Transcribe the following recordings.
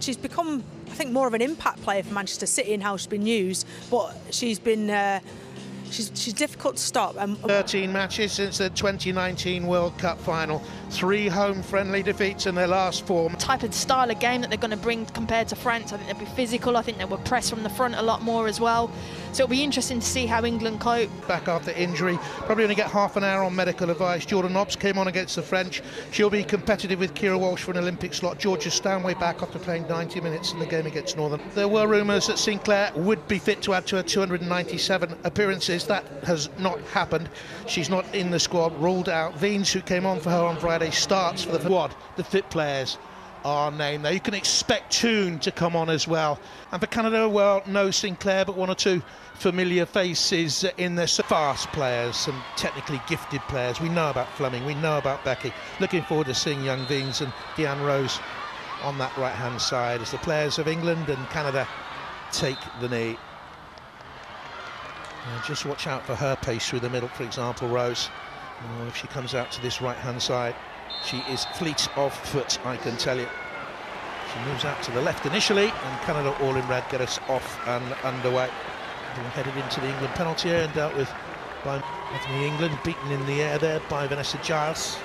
she's become, I think, more of an impact player for Manchester City in how she's been used, but she's been she's difficult to stop. 13 matches since the 2019 World Cup final, 3 home friendly defeats in their last 4. Type of style of game that they're going to bring compared to France, I think they'll be physical. I think they will press from the front a lot more as well. So it'll be interesting to see how England cope. Back after injury, probably only get half an hour on medical advice. Jordan Nobbs came on against the French. She'll be competitive with Kira Walsh for an Olympic slot. Georgia Stanway back after playing 90 minutes in the game against Northern. There were rumours that Sinclair would be fit to add to her 297 appearances. That has not happened. She's not in the squad, ruled out. Veens, who came on for her on Friday, starts for the squad. The fit players are named there. You can expect Toon to come on as well. And for Canada, well, no Sinclair, but 1 or 2 familiar faces in there. Fast players, some technically gifted players. We know about Fleming, we know about Becky. Looking forward to seeing young Veens and Deanne Rose on that right-hand side as the players of England and Canada take the knee. Just watch out for her pace through the middle, for example, Rose. If she comes out to this right-hand side, she is fleet of foot, I can tell you. She moves out to the left initially, and Canada, all in red, get us off and underway. We're headed into the England penalty area and dealt with by Bethany England, beaten in the air there by Vanessa Giles.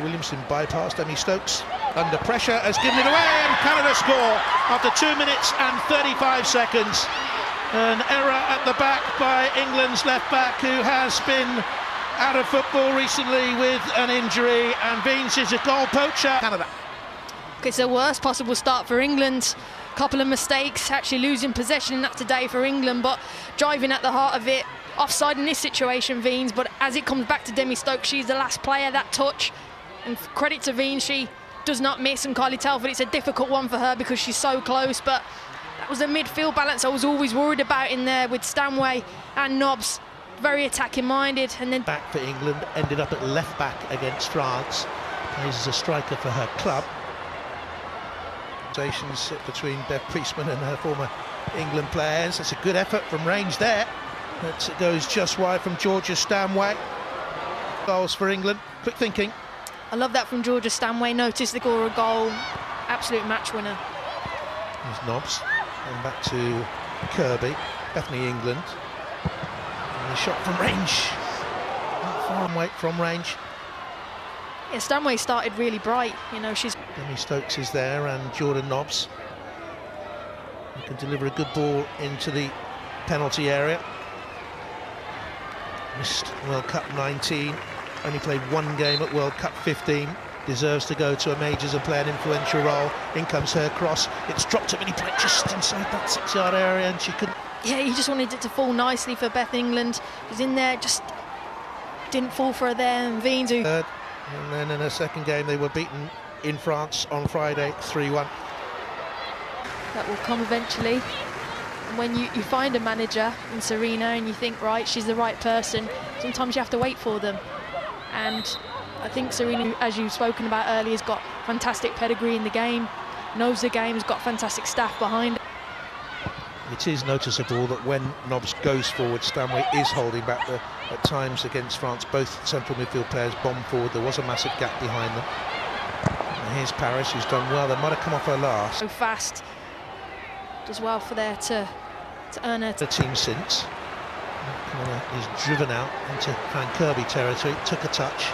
Williamson bypassed Emmy Stokes. Under pressure, has given it away, and Canada score after 2 minutes and 35 seconds. An error at the back by England's left back, who has been out of football recently with an injury, and Veens is a goal poacher. Canada. It's the worst possible start for England. Couple of mistakes, actually losing possession in that today for England, but driving at the heart of it. Offside in this situation, Veens, but as it comes back to Demi Stokes, she's the last player, that touch. And credit to Veens, she does not miss, and Kylie Telford, it's a difficult one for her because she's so close, but that was the midfield balance I was always worried about in there with Stanway and Nobbs, very attacking minded. And then back for England, ended up at left back against France, plays as a striker for her club. Conversations between Bev Priestman and her former England players. It's a good effort from range there. It goes just wide from Georgia Stanway. Goals for England, quick thinking. I love that from Georgia Stanway. Notice the score a goal, absolute match winner. There's Nobbs, and back to Kirby, Bethany England. And a shot from range, not far away from range. Yeah, Stanway started really bright, you know, she's... Demi Stokes is there, and Jordan Nobbs. He can deliver a good ball into the penalty area. Missed World Cup 19, only played 1 game at World Cup 15. Deserves to go to a majors and play an influential role. In comes her cross. It's dropped it, but he played just inside that 6-yard area, and she couldn't. Yeah, he just wanted it to fall nicely for Beth England. He was in there, just didn't fall for her there. And Veens, who... And then in her second game, they were beaten in France on Friday, 3-1. That will come eventually. When you find a manager in Serena and you think, right, she's the right person, sometimes you have to wait for them. And I think Serena, as you've spoken about earlier, has got fantastic pedigree in the game, knows the game, has got fantastic staff behind it. It is noticeable that when Nobbs goes forward, Stanway is holding back at times against France. Both central midfield players bomb forward. There was a massive gap behind them. And here's Paris, who's done well. They might have come off her last. So fast, does well for there to earn her. The team since. Is driven out into Frank Kirby territory, took a touch.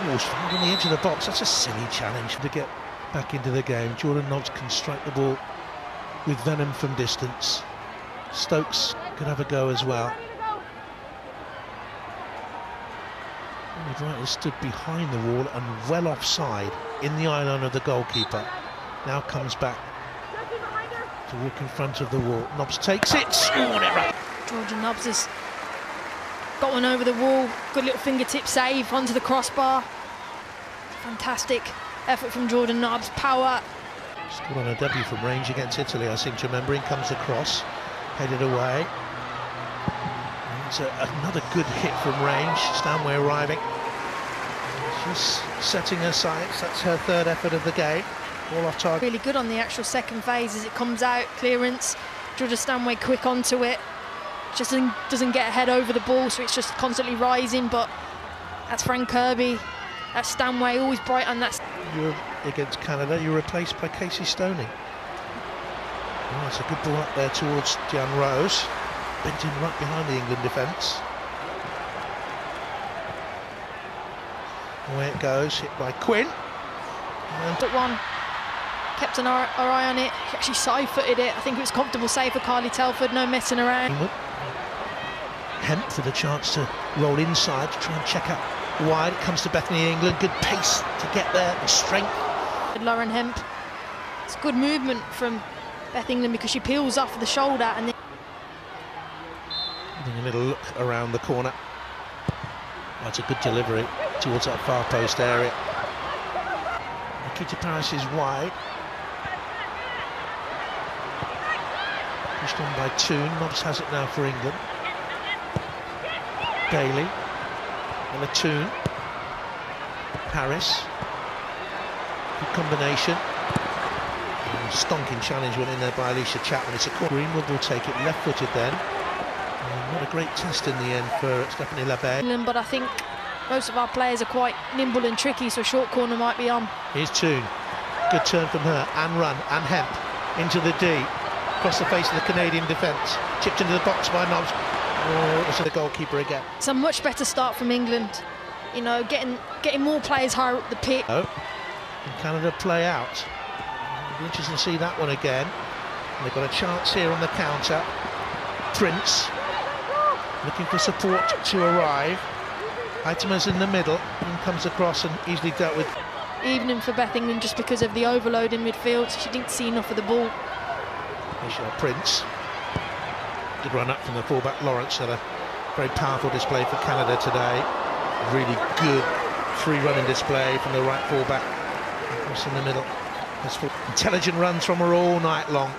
Was found on the edge of the box. That's a silly challenge to get back into the game. Jordan Nobbs can strike the ball with venom from distance. Stokes could have a go as well. He'd rightly stood behind the wall and well offside in the eye line of the goalkeeper. Now comes back to walk in front of the wall. Nobbs takes it. Georgia Nobbs has got one over the wall. Good little fingertip save onto the crossbar. Fantastic effort from Jordan Nobbs. Power. Scored on a debut from range against Italy, I seem to remember. In comes the cross, headed away. It's another good hit from range. Stanway arriving. She's setting her sights. That's her 3rd effort of the game. All off target. Really good on the actual second phase as it comes out. Clearance. Georgia Stanway quick onto it. Just doesn't get a head over the ball, so it's just constantly rising. But that's Frank Kirby. That's Stanway, always bright on that. You're against Canada. You're replaced by Casey Stoney. Oh, that's a good ball up there towards Jan Rose. Bent in right behind the England defence. Away it goes, hit by Quinn. But one, kept an eye on it, he actually side-footed it. I think it was comfortable save for Carly Telford, no messing around. Hemp with a chance to roll inside to try and check out wide. It comes to Bethany England, good pace to get there, the strength. Lauren Hemp, it's good movement from Beth England because she peels off the shoulder and then a little look around the corner. That's a good delivery towards that far post area. Nikita Paris is wide. Pushed on by Toon. Nobbs has it now for England. Daly. And a Toon. Paris. Good combination. Stonking challenge went in there by Alicia Chapman. It's a corner. Greenwood will take it left-footed then. Not a great test in the end for Stephanie Labelle. But I think most of our players are quite nimble and tricky, so a short corner might be on. Here's Toon. Good turn from her. And run. And Hemp into the D. Across the face of the Canadian defence. Chipped into the box by Nobbs. Oh, it was the goalkeeper again. It's a much better start from England. You know, getting more players higher up the pitch. Oh, and Canada play out. It'll be interesting to see that one again. And they've got a chance here on the counter. Prince looking for support to arrive. Heitema's in the middle and comes across and easily dealt with. Evening for Beth England just because of the overload in midfield. She didn't see enough of the ball. Prince. Good run up from the fullback. Lawrence had a very powerful display for Canada today. Really good free running display from the right fullback. Across in the middle. Intelligent runs from her all night long.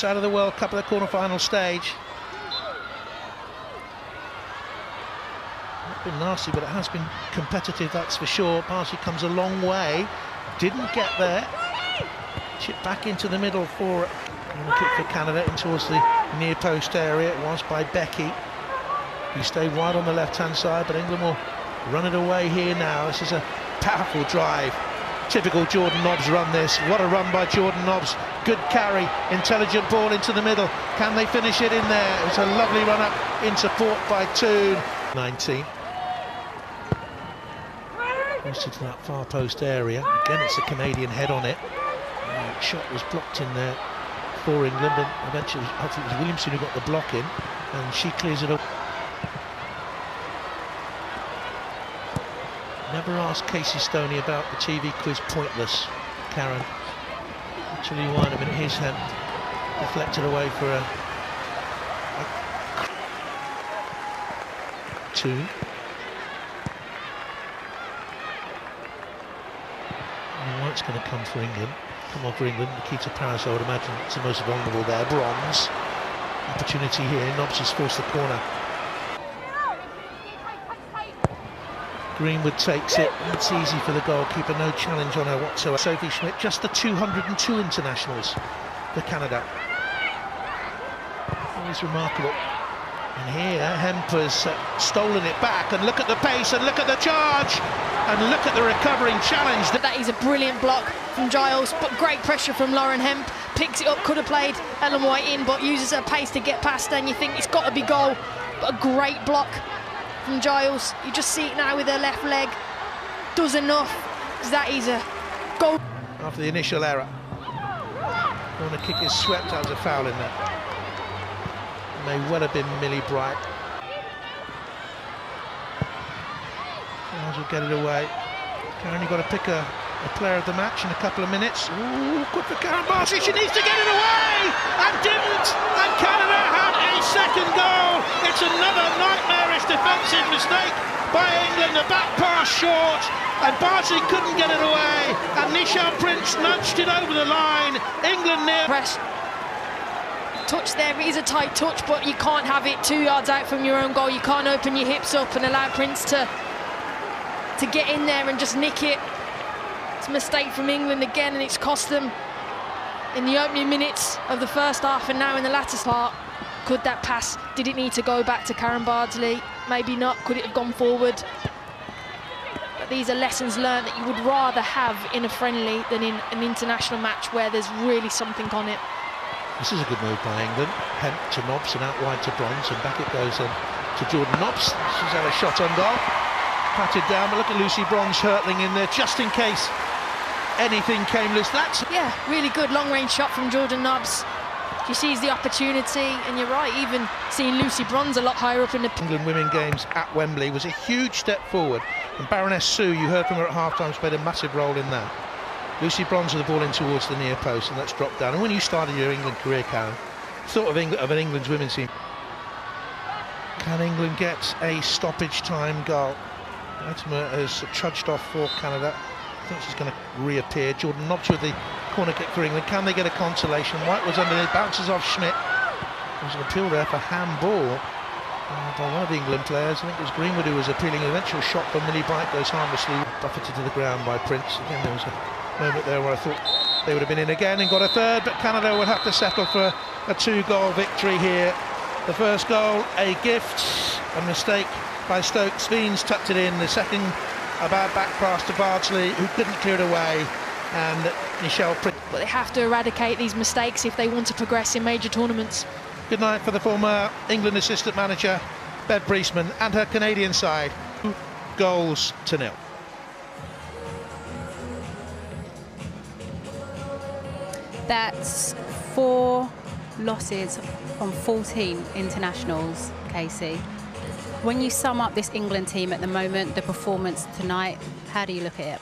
Out of the World Cup at the quarter-final stage. Not been nasty, but it has been competitive, that's for sure. Parsley comes a long way. Didn't get there. Chip back into the middle for a kick for Canada in towards the near post area. It was by Becky. He stayed wide on the left-hand side, but England will run it away here now. This is a powerful drive. Typical Jordan Nobbs run this. What a run by Jordan Nobbs. Good carry, intelligent ball into the middle. Can they finish it in there? It was a lovely run up in support by Toon. 19. Close to that far post area. Again, it's a Canadian head on it. Shot was blocked in there for England, and eventually I think it was Williamson who got the block in, and she clears it up. Never asked Casey Stoney about the TV quiz Pointless, Karen. Actually, won a minute. His hand deflected away for a two. White's going to come for England. Come on for England. Nikita Paris, I would imagine, it's the most vulnerable there. Bronze. Opportunity here. Nobbs has forced the corner. Greenwood takes it. It's easy for the goalkeeper. No challenge on her whatsoever. Sophie Schmidt, just the 202 internationals for Canada. Always remarkable. And here, Hemp has stolen it back. And look at the pace, and look at the charge, and look at the recovering challenge. That is a brilliant block from Giles, but great pressure from Lauren Hemp. Picks it up, could have played Ellen White in, but uses her pace to get past her, and you think it's got to be goal. But a great block from Giles. You just see it now with her left leg. Does enough, because that is a goal. After the initial error. Corner kick is swept. That was a foul in there. May well have been Millie Bright. Giles will get it away. Karen, you've got to pick a player of the match in a couple of minutes. Ooh, good for Karen Bartley. She needs to get it away, and didn't. And Canada had a second goal. It's another nightmarish defensive mistake by England. The back pass short, and Bartley couldn't get it away. And Nishan Prince nudged it over the line. England near. Press. Touch there, it is a tight touch, but you can't have it 2 yards out from your own goal. You can't open your hips up and allow Prince to get in there and just nick it. It's a mistake from England again, and it's cost them in the opening minutes of the first half and now in the latter part. Could that pass, did it need to go back to Karen Bardsley? Maybe not. Could it have gone forward? But these are lessons learned that you would rather have in a friendly than in an international match where there's really something on it. This is a good move by England. Hemp to Nobbs and out wide to Bronze, and back it goes then to Jordan Nobbs. She's had a shot on goal, patted down, but look at Lucy Bronze hurtling in there just in case anything came loose. That's really good long-range shot from Jordan Nobbs. She sees the opportunity, and you're right, even seeing Lucy Bronze a lot higher up in the... England women games at Wembley was a huge step forward, and Baroness Sue, you heard from her at half-time, played a massive role in that. Lucy Bronze with the ball in towards the near post, and that's dropped down. And when you started your England career, Karen, thought of an England's women's team. Can England get a stoppage time goal? Latimer has trudged off for Canada. I think she's going to reappear. Jordan Nobbs with the corner kick for England. Can they get a consolation? White was underneath, bounces off Schmidt. There's an appeal there for handball by one of the England players. I think it was Greenwood who was appealing. An eventual shot from Millie Bright goes harmlessly, buffeted to the ground by Prince. Again, there was a moment there where I thought they would have been in again and got a third, but Canada will have to settle for a 2-goal victory here. The first goal, a gift, a mistake by Stokes. Veens tucked it in. The second, a bad back pass to Bardsley, who couldn't clear it away, and Michelle Prince. But they have to eradicate these mistakes if they want to progress in major tournaments. Good night for the former England assistant manager, Bev Priestman, and her Canadian side. 2-0. That's 4 losses on 14 internationals, Casey. When you sum up this England team at the moment, the performance tonight, how do you look at it?